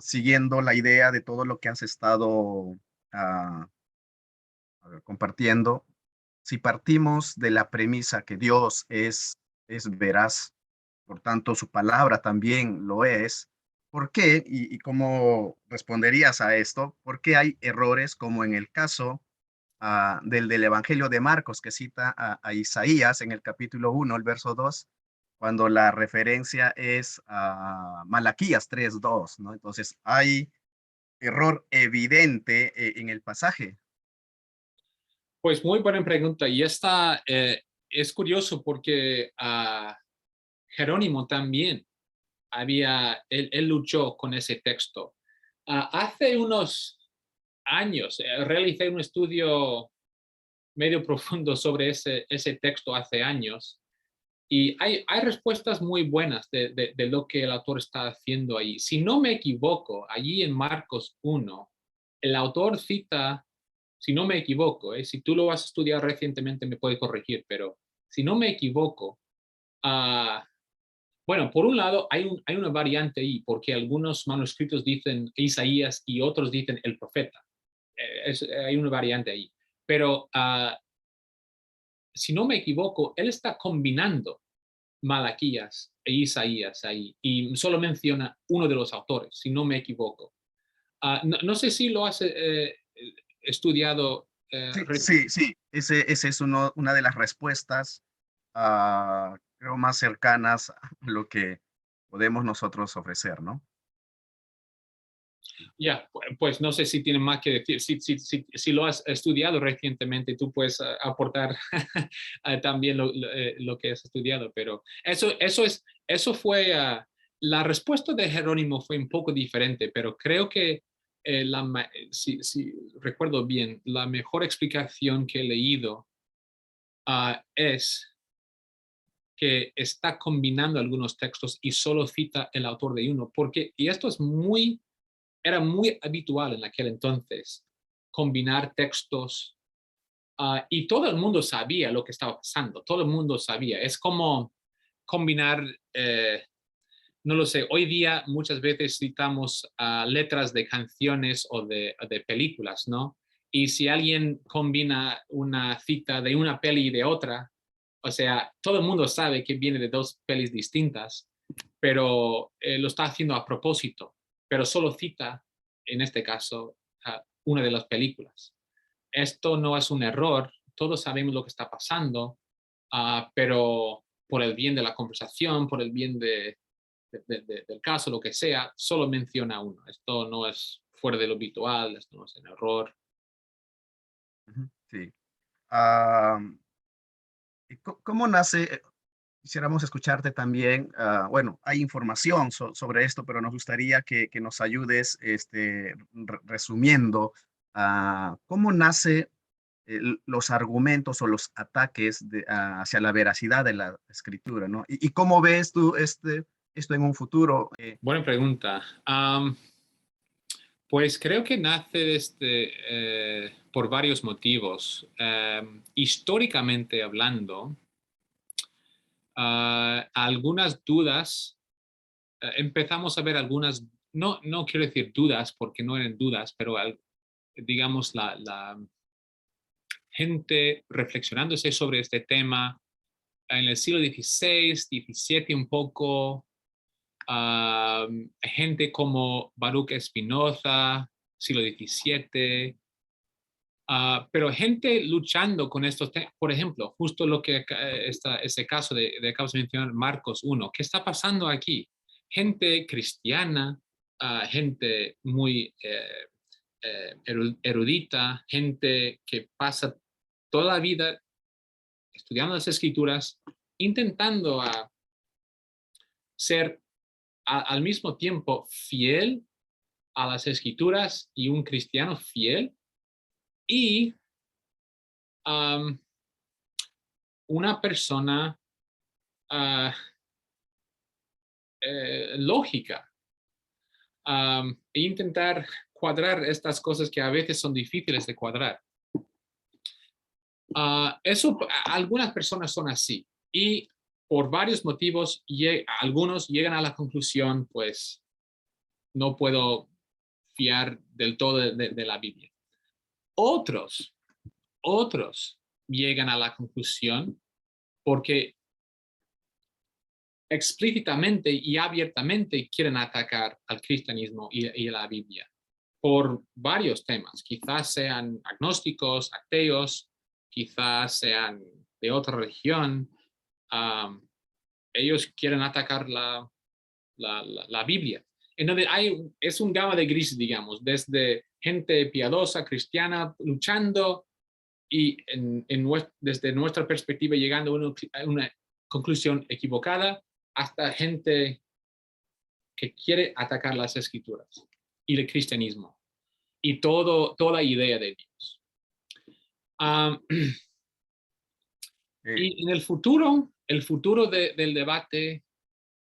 Speaker 2: siguiendo la idea de todo lo que has estado ah, compartiendo. Si partimos de la premisa que Dios es veraz, por tanto su palabra también lo es, ¿por qué? Y cómo responderías a esto, ¿por qué hay errores como en el caso del Evangelio de Marcos que cita a Isaías en el capítulo 1, el verso 2, cuando la referencia es a Malaquías 3:2, ¿no? Entonces hay error evidente en el pasaje.
Speaker 1: Pues muy buena pregunta. Y esta es curioso porque Jerónimo también él luchó con ese texto. Hace unos años realicé un estudio medio profundo sobre ese texto hace años y hay respuestas muy buenas de lo que el autor está haciendo ahí. Si no me equivoco, allí en Marcos 1, el autor cita, si no me equivoco, si tú lo has estudiado recientemente me puede corregir, pero si no me equivoco, uh, bueno, por un lado hay una variante ahí, porque algunos manuscritos dicen Isaías y otros dicen el profeta. Hay una variante ahí. Pero si no me equivoco, él está combinando Malaquías e Isaías ahí y solo menciona uno de los autores, si no me equivoco. No sé si lo has estudiado.
Speaker 2: Sí, sí, sí. Ese es una de las respuestas, creo, más cercanas a lo que podemos nosotros ofrecer, ¿no?
Speaker 1: Ya, pues no sé si tienen más que decir. Si lo has estudiado recientemente, tú puedes aportar también lo que has estudiado, pero eso fue, la respuesta de Jerónimo fue un poco diferente, pero creo que si recuerdo bien, la mejor explicación que he leído es que está combinando algunos textos y solo cita el autor de uno, porque, y esto era muy habitual en aquel entonces, combinar textos y todo el mundo sabía lo que estaba pasando, todo el mundo sabía. Es como combinar, no lo sé, hoy día muchas veces citamos letras de canciones o de películas, ¿no? Y si alguien combina una cita de una peli y de otra, o sea, todo el mundo sabe que viene de dos pelis distintas, pero lo está haciendo a propósito, pero solo cita, en este caso, una de las películas. Esto no es un error, todos sabemos lo que está pasando, pero por el bien de la conversación, por el bien del caso, lo que sea, solo menciona uno. Esto no es fuera de lo habitual, esto no es un error.
Speaker 2: Ujú, sí. Ah, ¿Y cómo nace? Quisiéramos escucharte también. Bueno, hay información sobre esto, pero nos gustaría que nos ayudes resumiendo cómo nace los argumentos o los ataques hacia la veracidad de la escritura, ¿no? Y cómo ves tú esto en un futuro.
Speaker 1: Buena pregunta. Pues creo que nace por varios motivos. Históricamente hablando, algunas dudas, empezamos a ver algunas, no quiero decir dudas porque no eran dudas, pero digamos la gente reflexionándose sobre este tema en el siglo XVI, XVII un poco, gente como Baruch Spinoza, siglo XVII, pero gente luchando con estos temas, por ejemplo, justo lo que ese caso de acabas de mencionar, Marcos 1, ¿qué está pasando aquí? Gente cristiana, gente muy erudita, gente que pasa toda la vida estudiando las escrituras, intentando ser al mismo tiempo fiel a las escrituras y un cristiano fiel y um, una persona lógica, e intentar cuadrar estas cosas que a veces son difíciles de cuadrar. Algunas personas son así y por varios motivos algunos llegan a la conclusión, pues no puedo fiar del todo de la Biblia. Otros llegan a la conclusión porque explícitamente y abiertamente quieren atacar al cristianismo y la Biblia por varios temas. Quizás sean agnósticos, ateos, quizás sean de otra religión. Ellos quieren atacar la Biblia. Entonces es un gama de grises, digamos, desde gente piadosa, cristiana, luchando y desde nuestra perspectiva llegando a una conclusión equivocada, hasta gente que quiere atacar las escrituras y el cristianismo y toda idea de Dios. Y en el futuro del debate,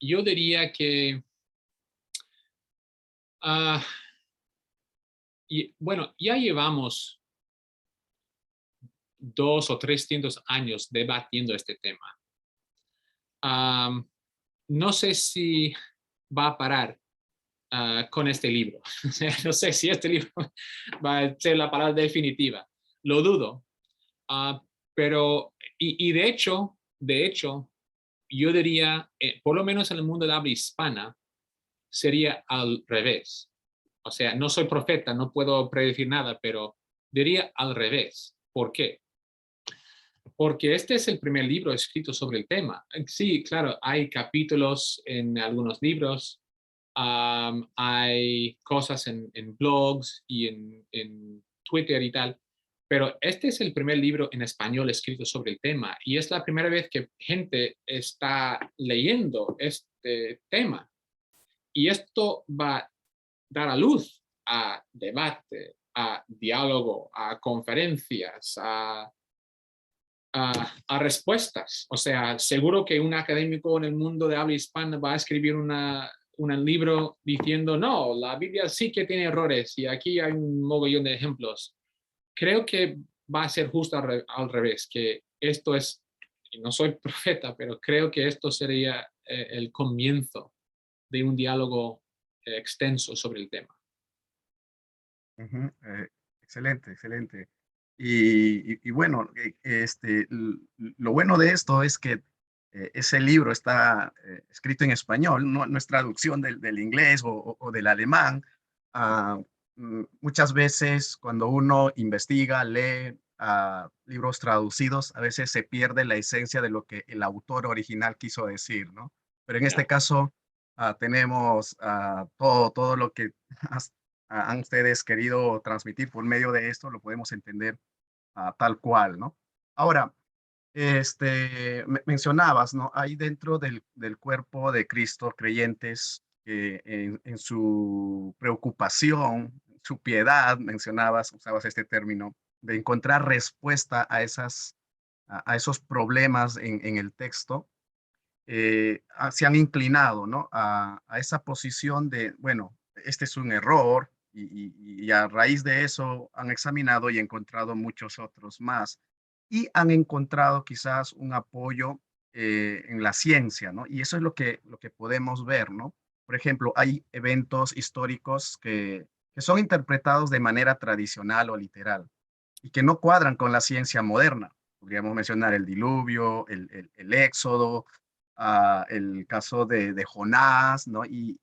Speaker 1: yo diría que, bueno, ya llevamos 200 o 300 años debatiendo este tema. No sé si va a parar con este libro. No sé si este libro va a ser la palabra definitiva. Lo dudo. Pero, y de hecho, yo diría, por lo menos en el mundo de habla hispana, sería al revés. O sea, no soy profeta, no puedo predecir nada, pero diría al revés. ¿Por qué? Porque este es el primer libro escrito sobre el tema. Sí, claro, hay capítulos en algunos libros, hay cosas en blogs y en Twitter y tal, pero este es el primer libro en español escrito sobre el tema y es la primera vez que gente está leyendo este tema. Y esto va a dar a luz a debate, a diálogo, a conferencias, a respuestas. O sea, seguro que un académico en el mundo de habla hispana va a escribir un libro diciendo, no, la Biblia sí que tiene errores y aquí hay un mogollón de ejemplos. Creo que va a ser justo al revés, que esto es, y no soy profeta, pero creo que esto sería el comienzo de un diálogo extenso sobre el tema.
Speaker 2: Excelente, excelente. Y bueno, lo bueno de esto es que ese libro está escrito en español, no es traducción del inglés o del alemán. Ah, Muchas veces cuando uno investiga, lee libros traducidos, a veces se pierde la esencia de lo que el autor original quiso decir, ¿no? Pero en este
Speaker 1: Yeah.
Speaker 2: caso tenemos todo lo que han ustedes querido transmitir por medio de esto, lo podemos entender tal cual, ¿no? Ahora, mencionabas, ¿no? Hay dentro del cuerpo de Cristo creyentes que en su preocupación, su piedad, usabas este término, de encontrar respuesta a esos problemas en el texto, se han inclinado, ¿no? A esa posición de, bueno, este es un error y a raíz de eso han examinado y encontrado muchos otros más y han encontrado quizás un apoyo en la ciencia, ¿no? Y eso es lo que podemos ver, ¿no? Por ejemplo, hay eventos históricos que son interpretados de manera tradicional o literal y que no cuadran con la ciencia moderna. Podríamos mencionar el diluvio, el éxodo, el caso de Jonás, ¿no? Y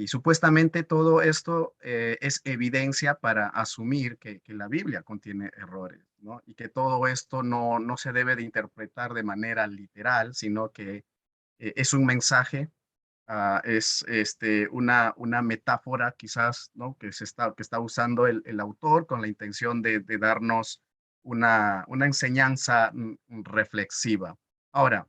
Speaker 2: supuestamente todo esto es evidencia para asumir que la Biblia contiene errores, ¿no? Y que todo esto no se debe de interpretar de manera literal, sino que es un mensaje, es una metáfora quizás, ¿no? Que está usando el autor con la intención de darnos una enseñanza reflexiva. Ahora,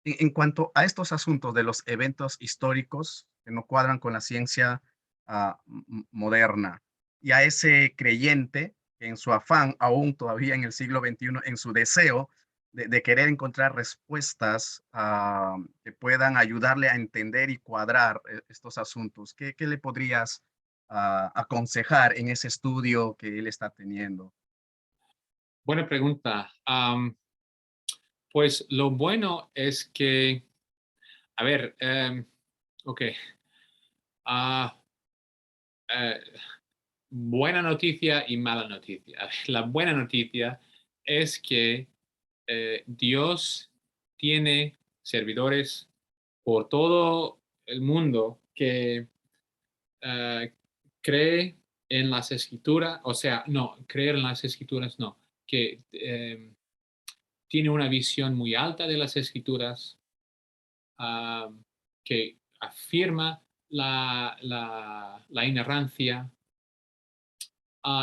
Speaker 2: en cuanto a estos asuntos de los eventos históricos que no cuadran con la ciencia moderna y a ese creyente que en su afán, aún todavía en el siglo XXI, en su deseo de querer encontrar respuestas que puedan ayudarle a entender y cuadrar estos asuntos. ¿Qué le podrías aconsejar en ese estudio que él está teniendo?
Speaker 1: Buena pregunta. Pues lo bueno es que, a ver, ok. ah, eh, Buena noticia y mala noticia. A ver, la buena noticia es que Dios tiene servidores por todo el mundo que eh, cree en las escrituras, o sea, no, creer en las escrituras no, que tiene una visión muy alta de las escrituras, ah, que afirma la inerrancia,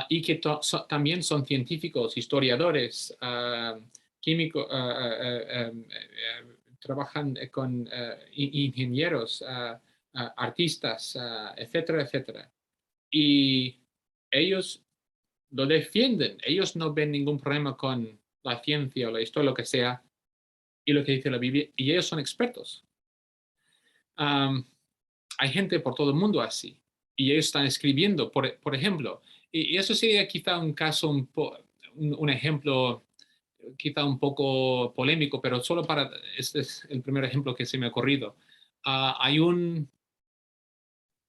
Speaker 1: y que también son científicos, historiadores, químicos, trabajan con ingenieros, artistas, etcétera, etcétera. Y ellos lo defienden, ellos no ven ningún problema con la ciencia o la historia, lo que sea, y lo que dice la Biblia, y ellos son expertos. Um, Hay gente por todo el mundo así, y ellos están escribiendo, por ejemplo, y eso sería quizá un caso, un ejemplo quizá un poco polémico, pero solo para, este es el primer ejemplo que se me ha ocurrido. Hay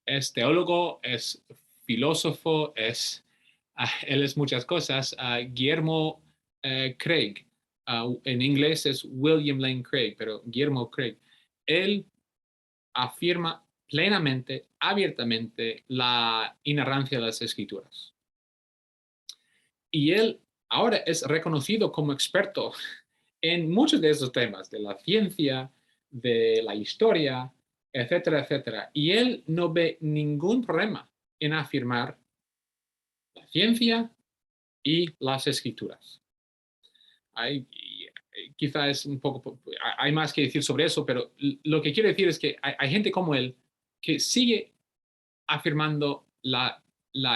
Speaker 1: es teólogo, es filósofo, él es muchas cosas, Guillermo Craig. En inglés es William Lane Craig, pero Guillermo Craig. Él afirma plenamente, abiertamente, la inerrancia de las escrituras. Y él ahora es reconocido como experto en muchos de esos temas, de la ciencia, de la historia, etcétera, etcétera. Y él no ve ningún problema en afirmar la ciencia y las escrituras. Hay, quizá es un poco, hay más que decir sobre eso, pero lo que quiero decir es que hay gente como él que sigue afirmando la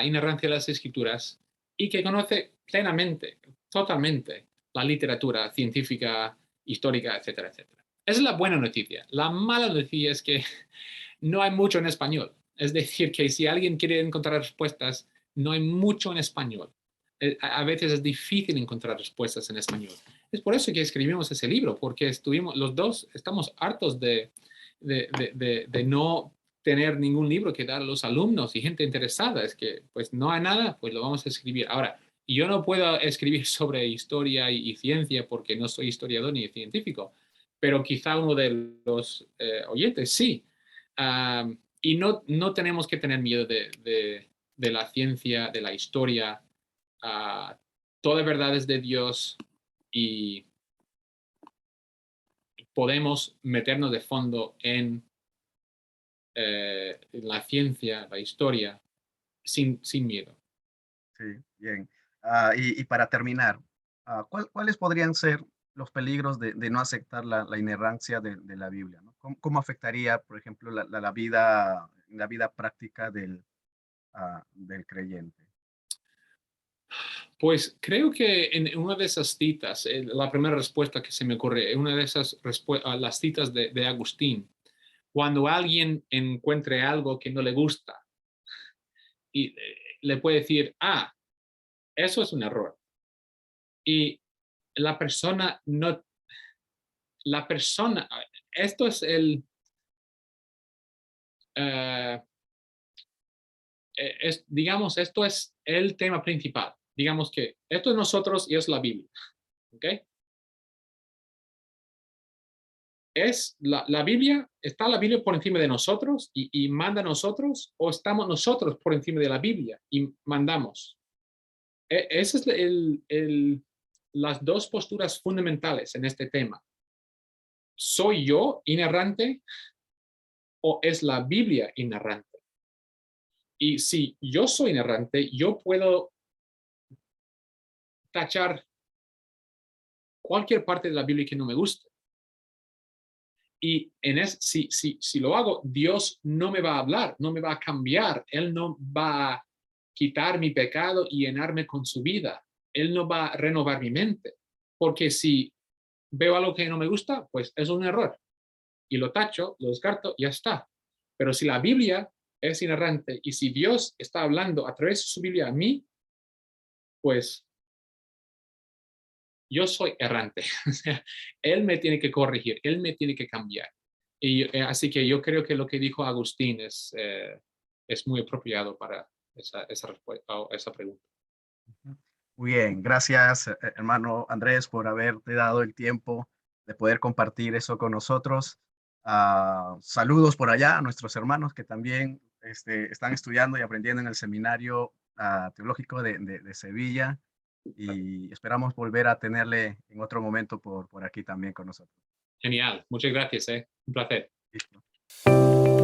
Speaker 1: inerrancia de las escrituras y que conoce plenamente, totalmente, la literatura científica, histórica, etcétera, etcétera. Esa es la buena noticia. La mala noticia es que no hay mucho en español. Es decir, que si alguien quiere encontrar respuestas, no hay mucho en español. A veces es difícil encontrar respuestas en español. Es por eso que escribimos ese libro, porque estuvimos, los dos estamos hartos de no tener ningún libro que dar a los alumnos y gente interesada. Es que, pues, no hay nada, pues lo vamos a escribir. Ahora, yo no puedo escribir sobre historia y ciencia porque no soy historiador ni científico, pero quizá uno de los oyentes sí. Y no tenemos que tener miedo de la ciencia, de la historia. Toda verdad es de Dios y podemos meternos de fondo en la ciencia, la historia, sin miedo.
Speaker 2: Sí, bien. Y para terminar, ¿cuáles podrían ser los peligros de no aceptar la inerrancia de la Biblia, ¿no? ¿Cómo afectaría, por ejemplo, la vida práctica del creyente?
Speaker 1: Pues creo que en una de esas citas, la primera respuesta que se me ocurre, en una de esas las citas de Agustín, cuando alguien encuentre algo que no le gusta y le puede decir, eso es un error. Y la persona no, la persona, esto es eh, digamos, esto es el tema principal. Digamos que esto es nosotros y es la Biblia. ¿Ok? La Biblia, ¿está la Biblia por encima de nosotros y manda a nosotros o estamos nosotros por encima de la Biblia y mandamos? Esas es las dos posturas fundamentales en este tema. ¿Soy yo inerrante o es la Biblia inerrante? Y si yo soy inerrante, yo puedo tachar cualquier parte de la Biblia que no me guste. Y si lo hago, Dios no me va a hablar, no me va a cambiar, Él no va a quitar mi pecado y llenarme con su vida, Él no va a renovar mi mente. Porque si veo algo que no me gusta, pues es un error y lo tacho, lo descarto y ya está. Pero si la Biblia es inerrante y si Dios está hablando a través de su Biblia a mí, pues yo soy errante. O sea, él me tiene que corregir, él me tiene que cambiar. Y así que yo creo que lo que dijo Agustín es muy apropiado para esa pregunta.
Speaker 2: Muy bien, gracias, hermano Andrés, por haberte dado el tiempo de poder compartir eso con nosotros. Saludos por allá a nuestros hermanos que también están estudiando y aprendiendo en el seminario teológico de Sevilla y esperamos volver a tenerle en otro momento por aquí también con nosotros.
Speaker 1: Genial, muchas gracias, un placer.
Speaker 2: Listo.